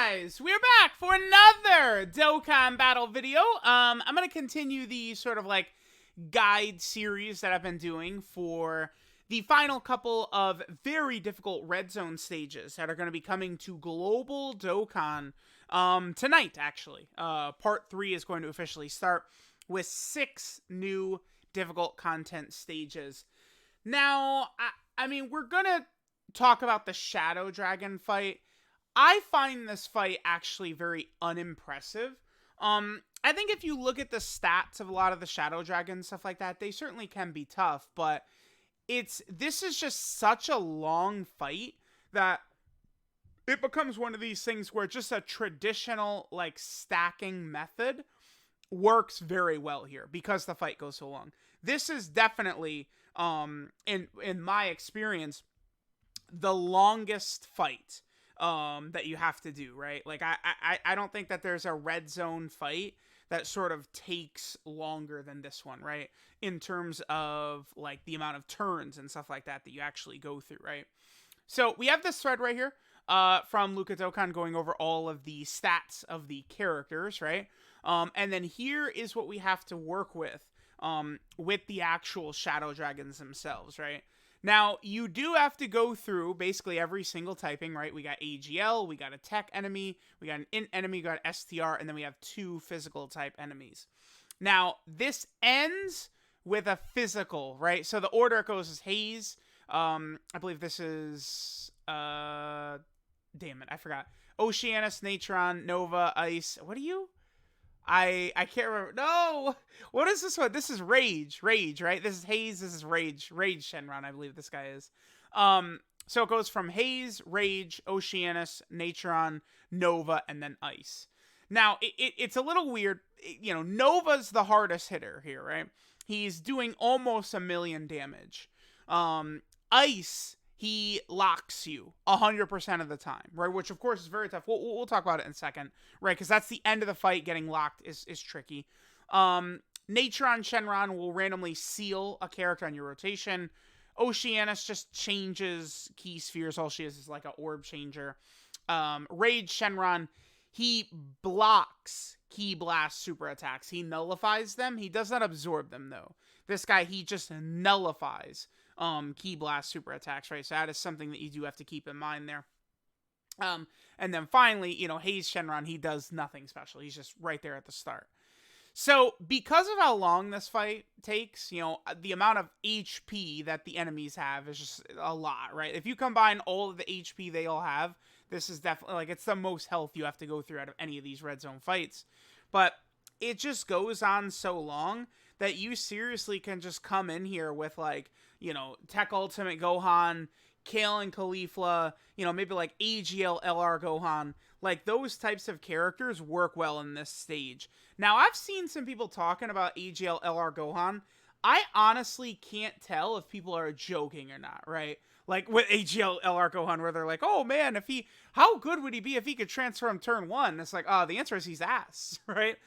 guys, we're back for another Dokkan battle video. I'm gonna continue the sort of like guide series that I've been doing for the final couple of very difficult red zone stages that are going to be coming to Global Dokkan tonight, actually. Part 3 is going to officially start with 6 new difficult content stages. Now, I mean, we're going to talk about the Shadow Dragon fight. I find this fight actually very unimpressive. I think if you look at the stats of a lot of the Shadow Dragons, stuff like that, they certainly can be tough, but this is just such a long fight that it becomes one of these things where just a traditional, like, stacking method works very well here because the fight goes so long. This is definitely, in my experience, the longest fight that you have to do, right? Like, I don't think that there's a red zone fight that sort of takes longer than this one, right? In terms of, like, the amount of turns and stuff like that you actually go through, right? So we have this thread right here from Luca Dokkan going over all of the stats of the characters, right? And then here is what we have to work with the actual Shadow Dragons themselves, right? Now, you do have to go through basically every single typing, right? We got AGL, we got a tech enemy, we got an int enemy, we got STR, and then we have 2 physical type enemies. Now, this ends with a physical, right? So the order it goes is Haze. I believe this is, damn it, I forgot. Oceanus, Natron, Nova, Ice. What are you? I can't remember. No! What is this one? This is Rage, right? This is Haze, this is Rage. Rage Shenron, I believe this guy is. So it goes from Haze, Rage, Oceanus, Natron, Nova, and then Ice. Now, it's a little weird. You know, Nova's the hardest hitter here, right? He's doing almost 1,000,000 damage. Ice, he locks you 100% of the time, right? Which, of course, is very tough. We'll talk about it in a second, right? Because that's the end of the fight. Getting locked is tricky. Natron Shenron will randomly seal a character on your rotation. Oceanus just changes key spheres. All she is like an orb changer. Rage Shenron, he blocks Key Blast super attacks. He nullifies them. He does not absorb them, though. This guy, he just nullifies Key Blast super attacks, right? So that is something that you do have to keep in mind there. And then finally, you know, Haze Shenron, he does nothing special. He's just right there at the start. So because of how long this fight takes, you know, the amount of HP that the enemies have is just a lot, right? If you combine all of the HP they all have, this is definitely, like, it's the most health you have to go through out of any of these red zone fights. But it just goes on so long that you seriously can just come in here with, like, you know, Tech Ultimate Gohan, Kale and Caulifla, you know, maybe like AGL LR Gohan. Like, those types of characters work well in this stage. Now, I've seen some people talking about AGL LR Gohan. I honestly can't tell if people are joking or not, right? Like, with AGL LR Gohan, where they're like, oh man, how good would he be if he could transform turn 1? It's like, the answer is he's ass, right?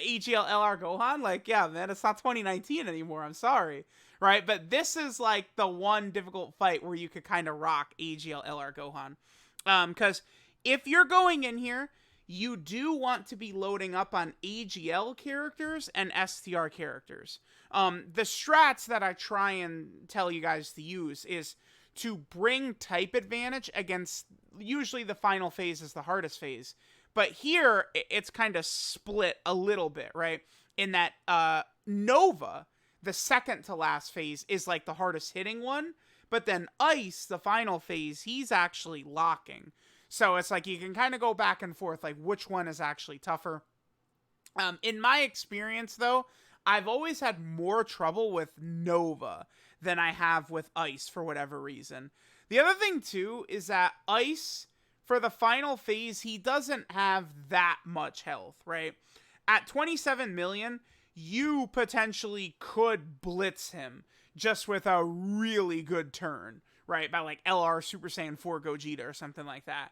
AGL LR Gohan, like, yeah, man, it's not 2019 anymore, I'm sorry, right? But this is, like, the one difficult fight where you could kind of rock AGL LR Gohan. Because if you're going in here, you do want to be loading up on AGL characters and STR characters. The strats that I try and tell you guys to use is to bring type advantage against, usually the final phase is the hardest phase. But here, it's kind of split a little bit, right? In that Nova, the second to last phase, is like the hardest hitting one. But then Ice, the final phase, he's actually locking. So it's like you can kind of go back and forth, like which one is actually tougher. In my experience, though, I've always had more trouble with Nova than I have with Ice for whatever reason. The other thing, too, is that Ice, for the final phase, he doesn't have that much health, right? At 27 million, you potentially could blitz him just with a really good turn, right? By like LR Super Saiyan 4 Gogeta or something like that.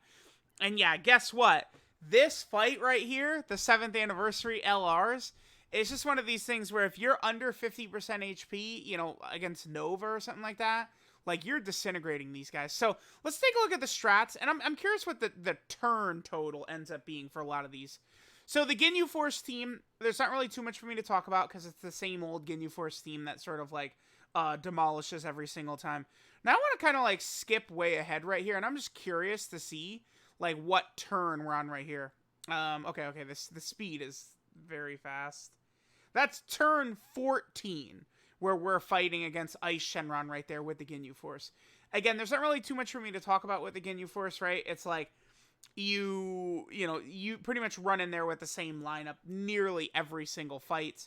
And yeah, guess what? This fight right here, the 7th anniversary LRs, it's just one of these things where if you're under 50% HP, you know, against Nova or something like that, Like, you're disintegrating these guys. So let's take a look at the strats, and I'm curious what the turn total ends up being for a lot of these. So the Ginyu Force team, there's not really too much for me to talk about because it's the same old Ginyu Force team that sort of like demolishes every single time. Now I want to kind of like skip way ahead right here, and I'm just curious to see like what turn we're on right here. Okay, the speed is very fast. That's turn 14, where we're fighting against Ice Shenron right there with the Ginyu Force. Again, there's not really too much for me to talk about with the Ginyu Force, right? It's like you pretty much run in there with the same lineup nearly every single fight.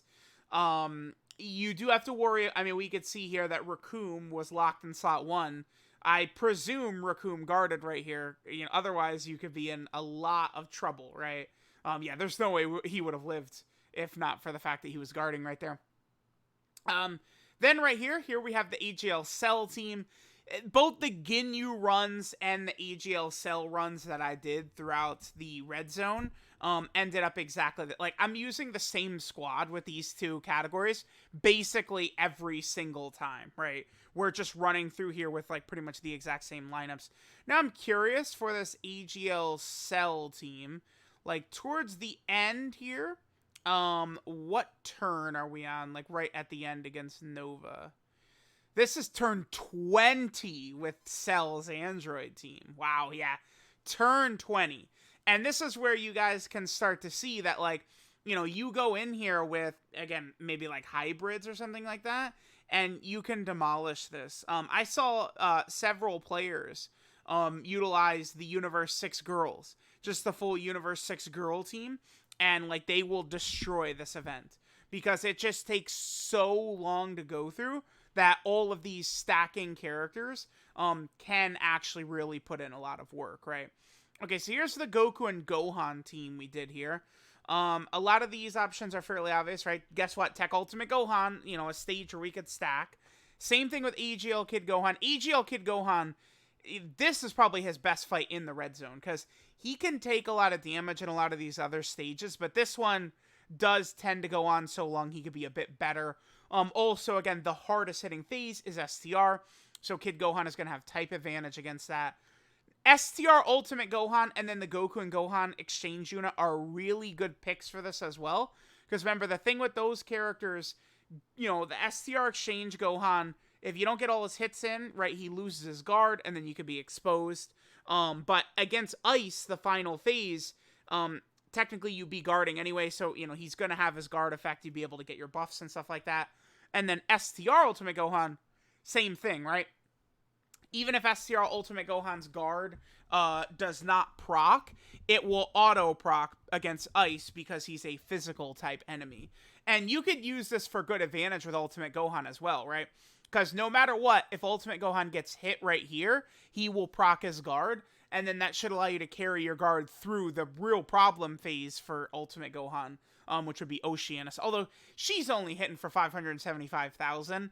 You do have to worry. I mean, we could see here that Raccoon was locked in slot 1. I presume Raccoon guarded right here. Otherwise you could be in a lot of trouble, right? Yeah, there's no way he would have lived if not for the fact that he was guarding right there. Then right here we have the AGL Cell team. Both the Ginyu runs and the AGL Cell runs that I did throughout the red zone ended up exactly that. Like, I'm using the same squad with these two categories basically every single time, right? We're just running through here with like pretty much the exact same lineups. Now I'm curious for this AGL Cell team, like towards the end here, what turn are we on? Like right at the end against Nova. This is turn 20 with Cell's Android team. Wow, yeah. Turn 20. And this is where you guys can start to see that, like, you go in here with, again, maybe like hybrids or something like that, and you can demolish this. I saw several players utilize the Universe 6 girls, just the full Universe 6 girl team, and, like, they will destroy this event. Because it just takes so long to go through that all of these stacking characters can actually really put in a lot of work, right? Okay, so here's the Goku and Gohan team we did here. A lot of these options are fairly obvious, right? Guess what? Tech Ultimate Gohan, a stage where we could stack. Same thing with AGL Kid Gohan. AGL Kid Gohan, this is probably his best fight in the red zone, because he can take a lot of damage in a lot of these other stages, but this one does tend to go on so long he could be a bit better. Also, again, the hardest hitting phase is STR, so Kid Gohan is going to have type advantage against that. STR Ultimate Gohan and then the Goku and Gohan exchange unit are really good picks for this as well. Because remember, the thing with those characters, the STR exchange Gohan, if you don't get all his hits in, right, he loses his guard and then you could be exposed. But against Ice, the final phase, technically you'd be guarding anyway, so, he's going to have his guard effect. You'd be able to get your buffs and stuff like that. And then STR Ultimate Gohan, same thing, right? Even if STR Ultimate Gohan's guard does not proc, it will auto-proc against Ice because he's a physical type enemy. And you could use this for good advantage with Ultimate Gohan as well, right? Because no matter what, if Ultimate Gohan gets hit right here, he will proc his guard, and then that should allow you to carry your guard through the real problem phase for Ultimate Gohan, which would be Oceanus. Although, she's only hitting for 575,000.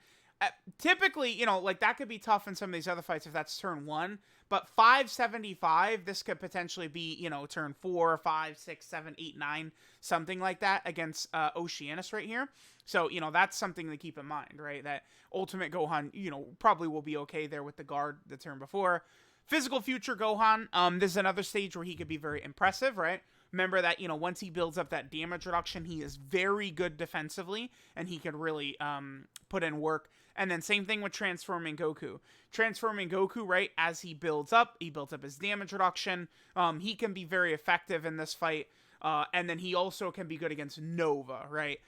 Typically, like, that could be tough in some of these other fights if that's turn 1, but 575, this could potentially be, turn 4, 5, 6, 7, 8, 9, something like that against Oceanus right here. So, that's something to keep in mind, right? That Ultimate Gohan, probably will be okay there with the guard the turn before. Physical Future Gohan, this is another stage where he could be very impressive, right? Remember that, once he builds up that damage reduction, he is very good defensively, and he could really put in work. And then same thing with Transforming Goku. Transforming Goku, right, as he builds up his damage reduction. He can be very effective in this fight. And then he also can be good against Nova, right?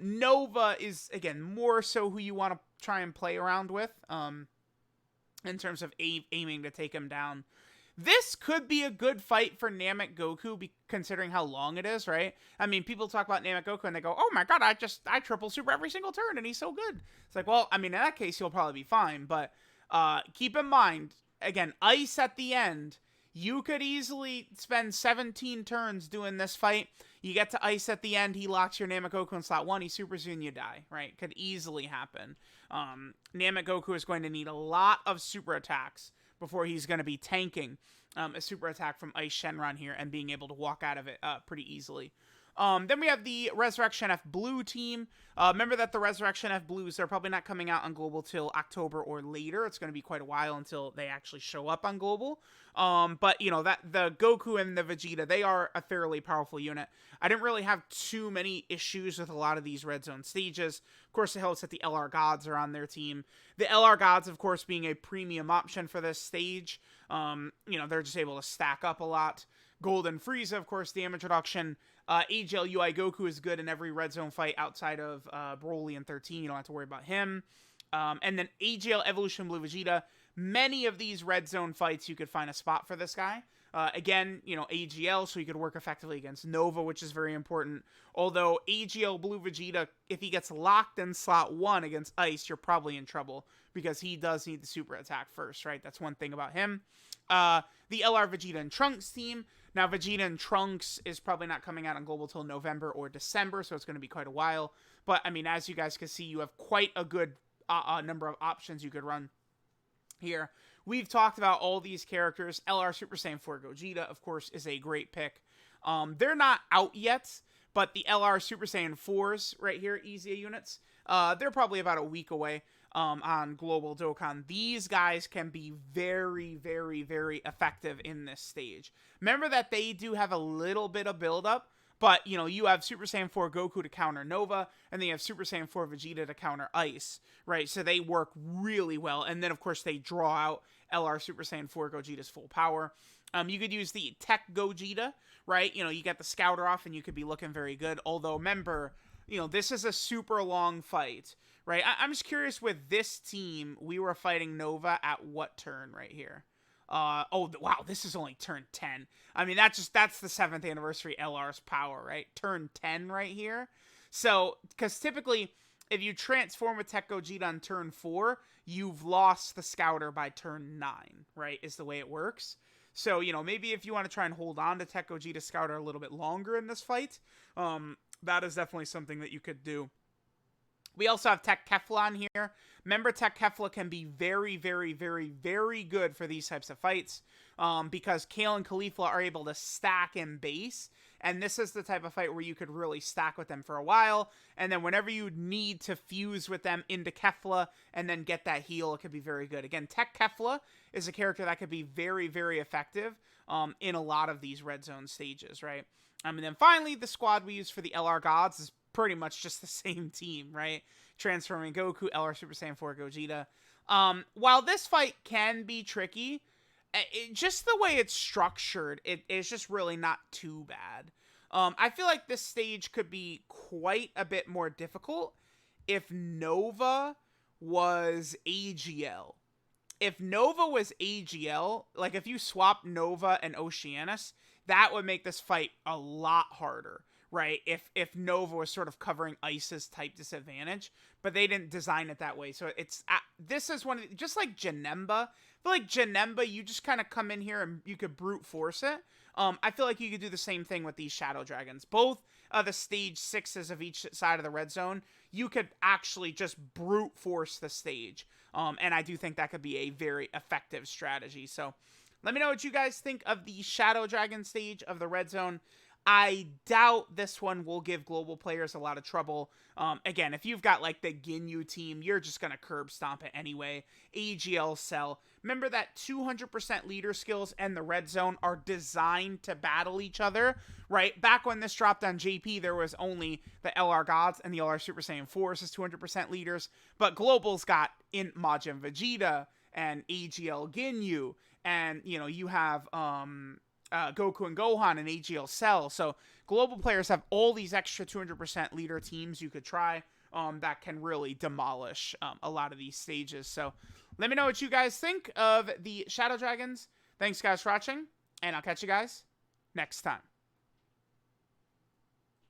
Nova is, again, more so who you want to try and play around with in terms of aiming to take him down. This could be a good fight for Namek Goku, considering how long it is, right? I mean, people talk about Namek Goku and they go, oh my god, I triple super every single turn and he's so good. It's like, well, I mean, in that case, he'll probably be fine. But keep in mind, again, Ice at the end, you could easily spend 17 turns doing this fight. You get to Ice at the end, he locks your Namek Goku in slot 1, he supers you and you die, right? Could easily happen. Namek Goku is going to need a lot of super attacks before he's going to be tanking a super attack from Ice Shenron here and being able to walk out of it pretty easily. Then we have the Resurrection F Blue team. Remember that the Resurrection F Blues, they're probably not coming out on Global till October or later. It's going to be quite a while until they actually show up on Global. But, you know, that the Goku and the Vegeta, they are a fairly powerful unit. I didn't really have too many issues with a lot of these Red Zone stages. Of course, it helps that the LR Gods are on their team. The LR Gods, of course, being a premium option for this stage. You know, they're just able to stack up a lot. Golden Frieza, of course, damage reduction. AGL UI Goku is good in every Red Zone fight outside of Broly and 13. You don't have to worry about him. And then AGL Evolution Blue Vegeta. Many of these Red Zone fights, you could find a spot for this guy. Again, you know, AGL, so he could work effectively against Nova, which is very important. Although AGL Blue Vegeta, if he gets locked in slot 1 against Ice, you're probably in trouble because he does need the super attack first, right? That's one thing about him. The LR Vegeta and Trunks team. Now, Vegeta and Trunks is probably not coming out on Global till November or December, so it's going to be quite a while. But, I mean, as you guys can see, you have quite a good number of options you could run here. We've talked about all these characters. LR Super Saiyan 4 Gogeta, of course, is a great pick. They're not out yet, but the LR Super Saiyan 4s right here, EZA units, they're probably about a week away on Global Dokkan. These guys can be very, very, very effective in this stage. Remember that they do have a little bit of build-up, but, you know, you have Super Saiyan 4 Goku to counter Nova, and then you have Super Saiyan 4 Vegeta to counter Ice, right? So they work really well. And then, of course, they draw out LR Super Saiyan 4 Gogeta's full power. You could use the Tech Gogeta, right? You know, you get the Scouter off, and you could be looking very good. Although, remember, you know, this is a super long fight, right? I'm just curious, with this team, we were fighting Nova at what turn right here? Oh, wow, this is only turn 10. I mean, that's the 7th anniversary LR's power, right? Turn 10 right here. So, because typically, if you transform with Tech Gogeta on turn 4, you've lost the Scouter by turn 9, right? Is the way it works. So, you know, maybe if you want to try and hold on to Tech Gogeta Scouter a little bit longer in this fight, that is definitely something that you could do. We also have Tech Kefla on here. Remember, Tech Kefla can be very, very, very, very good for these types of fights because Kale and Caulifla are able to stack in base. And this is the type of fight where you could really stack with them for a while. And then whenever you need to fuse with them into Kefla and then get that heal, it could be very good. Again, Tech Kefla is a character that could be very, very effective in a lot of these Red Zone stages, right? And then finally, the squad we use for the LR Gods is pretty much just the same team, right? Transforming Goku, LR Super Saiyan 4 Gogeta. While this fight can be tricky, just the way it's structured, it's just really not too bad. I feel like this stage could be quite a bit more difficult if Nova was AGL. If Nova was AGL, like if you swap Nova and Oceanus, that would make this fight a lot harder, right? If Nova was sort of covering Ice's type disadvantage, but they didn't design it that way. So it's this is one of the, just like Janemba. I feel like Janemba, you just kind of come in here and you could brute force it. I feel like you could do the same thing with these Shadow Dragons. Both the stage 6s of each side of the red zone, you could actually just brute force the stage. And I do think that could be a very effective strategy. So let me know what you guys think of the Shadow Dragon stage of the red zone. I doubt this one will give global players a lot of trouble. Again, if you've got like the Ginyu team, you're just going to curb stomp it anyway. AGL Cell. Remember that 200% leader skills and the red zone are designed to battle each other, right? Back when this dropped on JP, there was only the LR Gods and the LR Super Saiyan 4s as 200% leaders. But global's got Majin Vegeta and AGL Ginyu. And, you know, you have Goku and Gohan and AGL Cell. So global players have all these extra 200% leader teams you could try that can really demolish a lot of these stages. So let me know what you guys think of the Shadow Dragons. Thanks guys for watching, and I'll catch you guys next time.